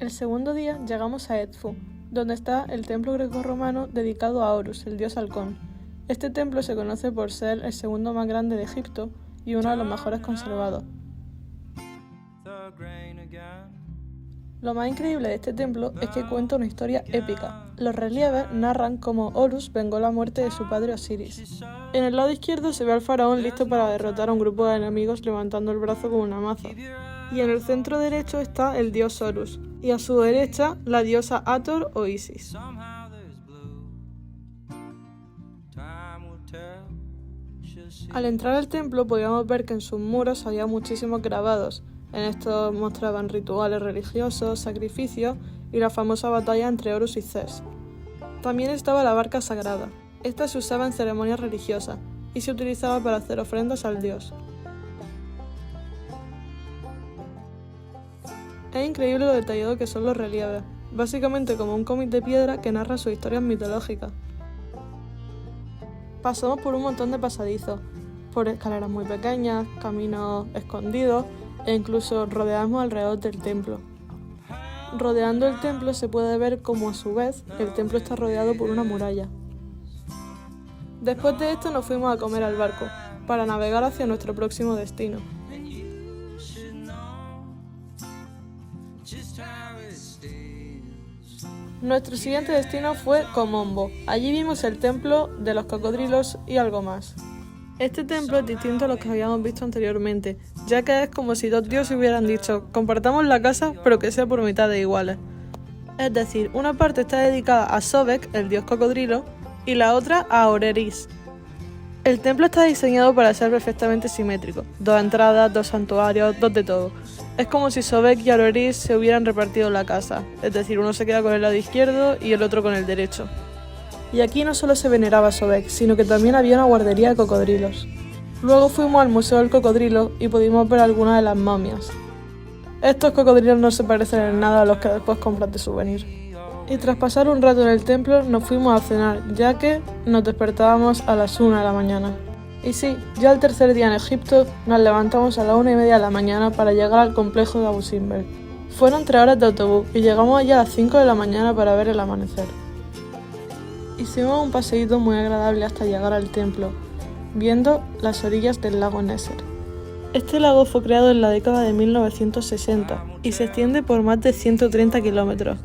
El segundo día llegamos a Edfu, donde está el templo grecorromano dedicado a Horus, el dios halcón. Este templo se conoce por ser el segundo más grande de Egipto y uno de los mejores conservados. Lo más increíble de este templo es que cuenta una historia épica. Los relieves narran cómo Horus vengó la muerte de su padre Osiris. En el lado izquierdo se ve al faraón listo para derrotar a un grupo de enemigos levantando el brazo como una maza. Y en el centro derecho está el dios Horus, y a su derecha la diosa Hathor o Isis. Al entrar al templo podíamos ver que en sus muros había muchísimos grabados. En estos mostraban rituales religiosos, sacrificios y la famosa batalla entre Horus y Ces. También estaba la barca sagrada. Esta se usaba en ceremonias religiosas y se utilizaba para hacer ofrendas al dios. Es increíble lo detallado que son los relieves, básicamente como un cómic de piedra que narra sus historias mitológicas. Pasamos por un montón de pasadizos, por escaleras muy pequeñas, caminos escondidos e incluso rodeamos alrededor del templo. Rodeando el templo se puede ver cómo a su vez el templo está rodeado por una muralla. Después de esto nos fuimos a comer al barco, para navegar hacia nuestro próximo destino. Nuestro siguiente destino fue Komombo. Allí vimos el templo de los cocodrilos y algo más. Este templo es distinto a los que habíamos visto anteriormente, ya que es como si dos dioses hubieran dicho, compartamos la casa pero que sea por mitad de iguales. Es decir, una parte está dedicada a Sobek, el dios cocodrilo, y la otra a Oreris. El templo está diseñado para ser perfectamente simétrico, 2 entradas, 2 santuarios, 2 de todo. Es como si Sobek y Oreris se hubieran repartido la casa, es decir, uno se queda con el lado izquierdo y el otro con el derecho. Y aquí no solo se veneraba a Sobek, sino que también había una guardería de cocodrilos. Luego fuimos al Museo del Cocodrilo y pudimos ver algunas de las momias. Estos cocodrilos no se parecen en nada a los que después compras de souvenir. Y tras pasar un rato en el templo nos fuimos a cenar, ya que nos despertábamos a las 1 de la mañana. Y sí, ya el tercer día en Egipto nos levantamos a las 1:30 de la mañana para llegar al complejo de Abu Simbel. Fueron 3 horas de autobús y llegamos allá a las 5 de la mañana para ver el amanecer. Hicimos un paseíto muy agradable hasta llegar al templo, viendo las orillas del lago Nasser. Este lago fue creado en la década de 1960 y se extiende por más de 130 kilómetros.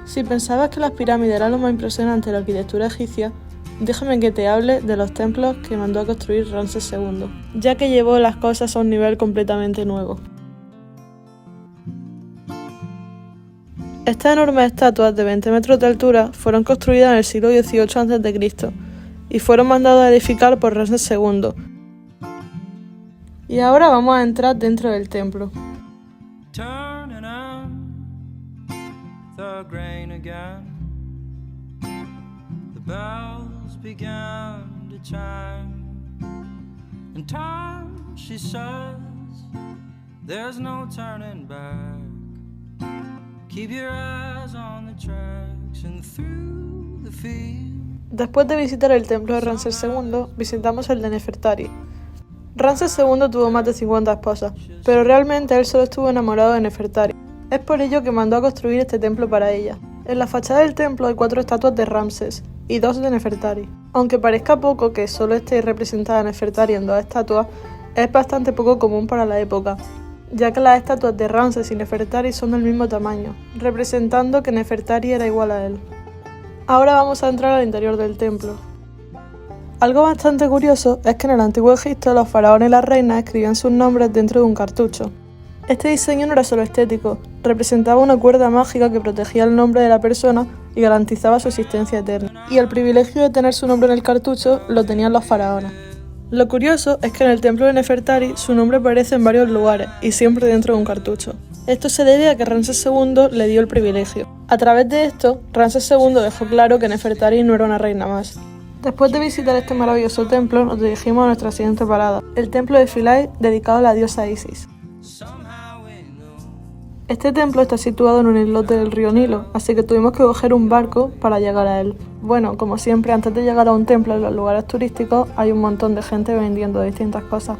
Si pensabas que las pirámides eran lo más impresionante de la arquitectura egipcia, déjame que te hable de los templos que mandó a construir Ramsés II, ya que llevó las cosas a un nivel completamente nuevo. Estas enormes estatuas de 20 metros de altura fueron construidas en el siglo XVIII a.C. y fueron mandadas a edificar por Ramsés II. Y ahora vamos a entrar dentro del templo. Después de visitar el templo de Ramsés II, visitamos el de Nefertari. Ramsés II tuvo más de 50 esposas, pero realmente él solo estuvo enamorado de Nefertari. Es por ello que mandó a construir este templo para ella. En la fachada del templo hay 4 estatuas de Ramsés y 2 de Nefertari. Aunque parezca poco que solo esté representada Nefertari en 2 estatuas, es bastante poco común para la época, ya que las estatuas de Ramsés y Nefertari son del mismo tamaño, representando que Nefertari era igual a él. Ahora vamos a entrar al interior del templo. Algo bastante curioso es que en el antiguo Egipto los faraones y las reinas escribían sus nombres dentro de un cartucho. Este diseño no era solo estético, representaba una cuerda mágica que protegía el nombre de la persona y garantizaba su existencia eterna. Y el privilegio de tener su nombre en el cartucho lo tenían los faraones. Lo curioso es que en el templo de Nefertari su nombre aparece en varios lugares y siempre dentro de un cartucho. Esto se debe a que Ramsés II le dio el privilegio. A través de esto, Ramsés II dejó claro que Nefertari no era una reina más. Después de visitar este maravilloso templo, nos dirigimos a nuestra siguiente parada, el templo de Philae dedicado a la diosa Isis. Este templo está situado en un islote del río Nilo, así que tuvimos que coger un barco para llegar a él. Bueno, como siempre, antes de llegar a un templo en los lugares turísticos, hay un montón de gente vendiendo distintas cosas.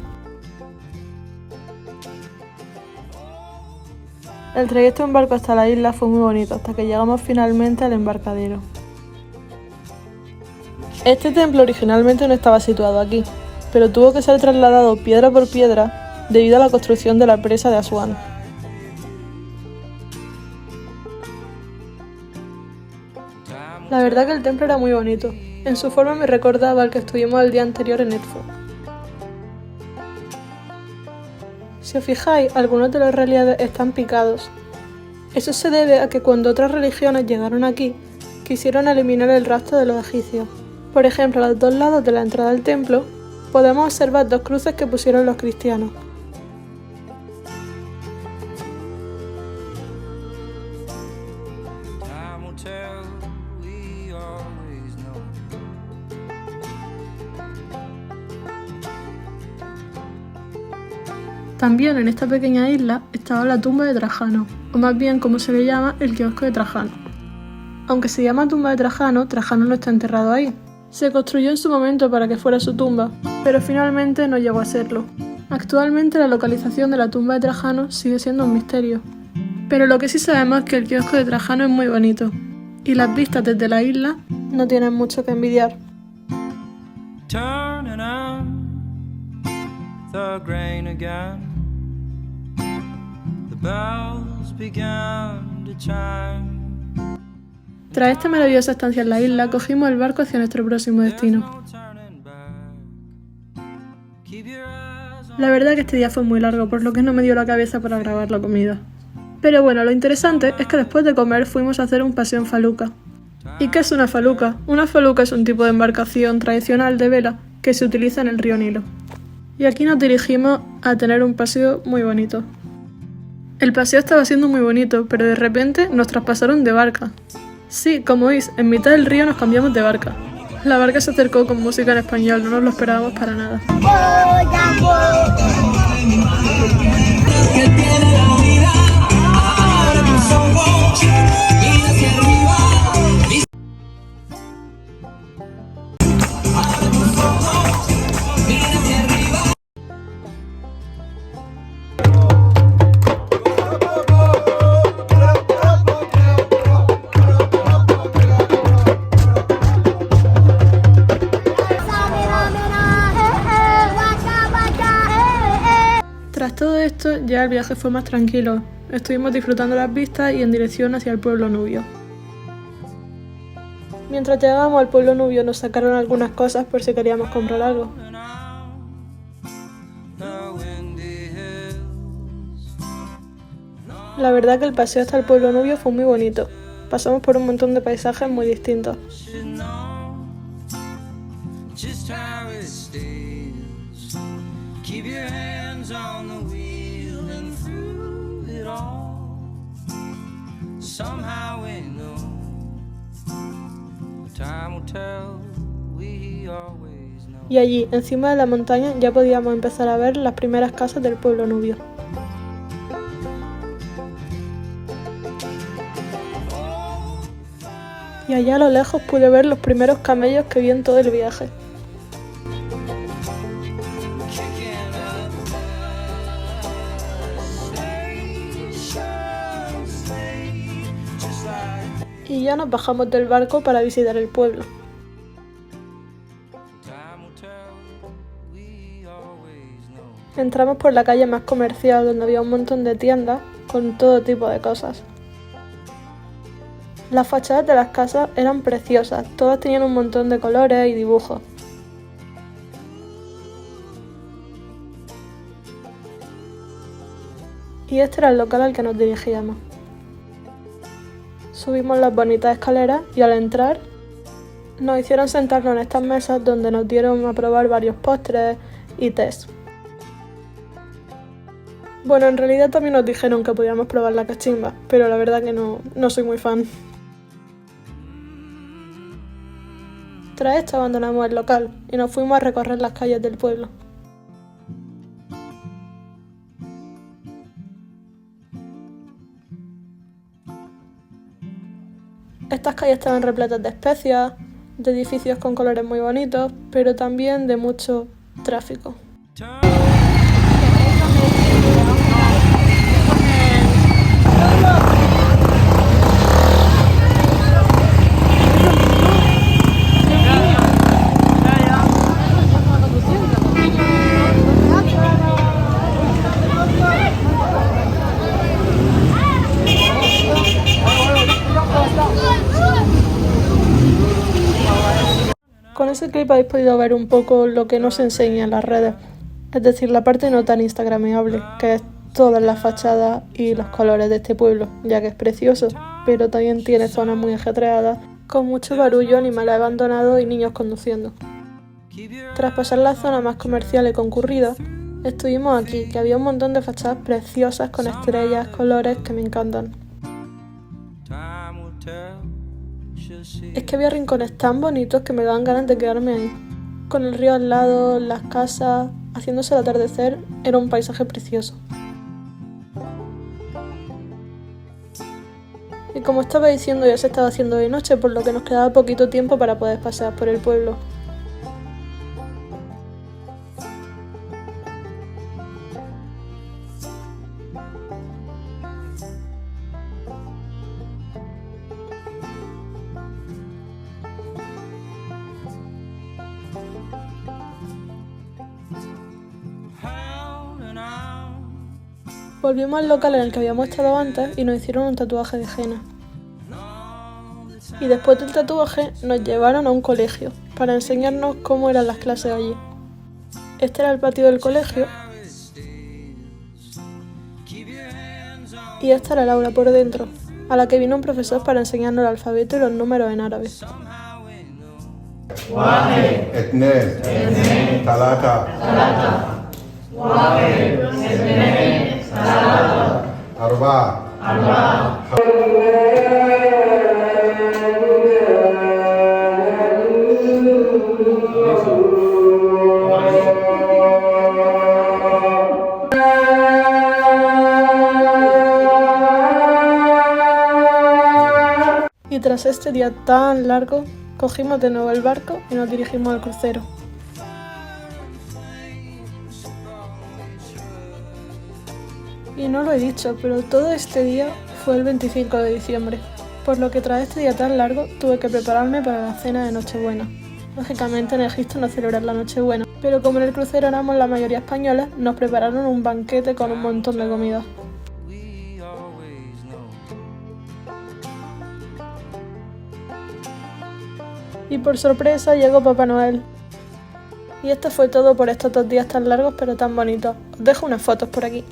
El trayecto en barco hasta la isla fue muy bonito, hasta que llegamos finalmente al embarcadero. Este templo originalmente no estaba situado aquí, pero tuvo que ser trasladado piedra por piedra debido a la construcción de la presa de Asuán. La verdad que el templo era muy bonito. En su forma me recordaba al que estuvimos el día anterior en Edfu. Si os fijáis, algunos de los relieves están picados. Eso se debe a que cuando otras religiones llegaron aquí, quisieron eliminar el rastro de los egipcios. Por ejemplo, a los dos lados de la entrada del templo, podemos observar dos cruces que pusieron los cristianos. También en esta pequeña isla estaba la tumba de Trajano, o más bien como se le llama, el kiosco de Trajano. Aunque se llama tumba de Trajano, Trajano no está enterrado ahí. Se construyó en su momento para que fuera su tumba, pero finalmente no llegó a serlo. Actualmente la localización de la tumba de Trajano sigue siendo un misterio. Pero lo que sí sabemos es que el kiosco de Trajano es muy bonito, y las vistas desde la isla no tienen mucho que envidiar. The grain again. The bells began to chime. Tras esta maravillosa estancia en la isla, cogimos el barco hacia nuestro próximo destino. La verdad que este día fue muy largo, por lo que no me dio la cabeza para grabar la comida. Pero bueno, lo interesante es que después de comer fuimos a hacer un paseo en faluca. ¿Y qué es una faluca? Una faluca es un tipo de embarcación tradicional de vela que se utiliza en el río Nilo. Y aquí nos dirigimos a tener un paseo muy bonito. El paseo estaba siendo muy bonito, pero de repente nos traspasaron de barca. Sí, como veis, en mitad del río nos cambiamos de barca. La barca se acercó con música en español, no nos lo esperábamos para nada. Tras todo esto, ya el viaje fue más tranquilo. Estuvimos disfrutando las vistas y en dirección hacia el pueblo nubio. Mientras llegábamos al pueblo nubio nos sacaron algunas cosas por si queríamos comprar algo. La verdad que el paseo hasta el pueblo nubio fue muy bonito. Pasamos por un montón de paisajes muy distintos. Y allí, encima de la montaña, ya podíamos empezar a ver las primeras casas del pueblo nubio. Y allá a lo lejos pude ver los primeros camellos que vi en todo el viaje. Y ya nos bajamos del barco para visitar el pueblo. Entramos por la calle más comercial, donde había un montón de tiendas con todo tipo de cosas. Las fachadas de las casas eran preciosas, todas tenían un montón de colores y dibujos. Y este era el local al que nos dirigíamos. Subimos las bonitas escaleras y al entrar nos hicieron sentarnos en estas mesas donde nos dieron a probar varios postres y tés. Bueno, en realidad también nos dijeron que podíamos probar la cachimba, pero la verdad que no soy muy fan. Tras esto abandonamos el local y nos fuimos a recorrer las calles del pueblo. Estas calles estaban repletas de especias, de edificios con colores muy bonitos, pero también de mucho tráfico. este clip habéis podido ver un poco lo que no se enseña en las redes, es decir, la parte no tan instagrameable, que es todas las fachadas y los colores de este pueblo, ya que es precioso, pero también tiene zonas muy ajetreadas, con mucho barullo, animales abandonados y niños conduciendo. Tras pasar la zona más comercial y concurrida, estuvimos aquí, que había un montón de fachadas preciosas con estrellas, colores que me encantan. Es que había rincones tan bonitos que me daban ganas de quedarme ahí. Con el río al lado, las casas, haciéndose el atardecer, era un paisaje precioso. Y como estaba diciendo, ya se estaba haciendo de noche, por lo que nos quedaba poquito tiempo para poder pasear por el pueblo. Volvimos al local en el que habíamos estado antes y nos hicieron un tatuaje de henna. Y después del tatuaje nos llevaron a un colegio para enseñarnos cómo eran las clases allí. Este era el patio del colegio y esta era el aula por dentro, a la que vino un profesor para enseñarnos el alfabeto y los números en árabe. Y tras este día tan largo, cogimos de nuevo el barco y nos dirigimos al crucero. Y no lo he dicho, pero todo este día fue el 25 de diciembre, por lo que tras este día tan largo tuve que prepararme para la cena de Nochebuena. Lógicamente en Egipto no celebran la Nochebuena, pero como en el crucero éramos la mayoría españoles, nos prepararon un banquete con un montón de comida. Y por sorpresa llegó Papá Noel. Y esto fue todo por estos 2 días tan largos pero tan bonitos. Os dejo unas fotos por aquí.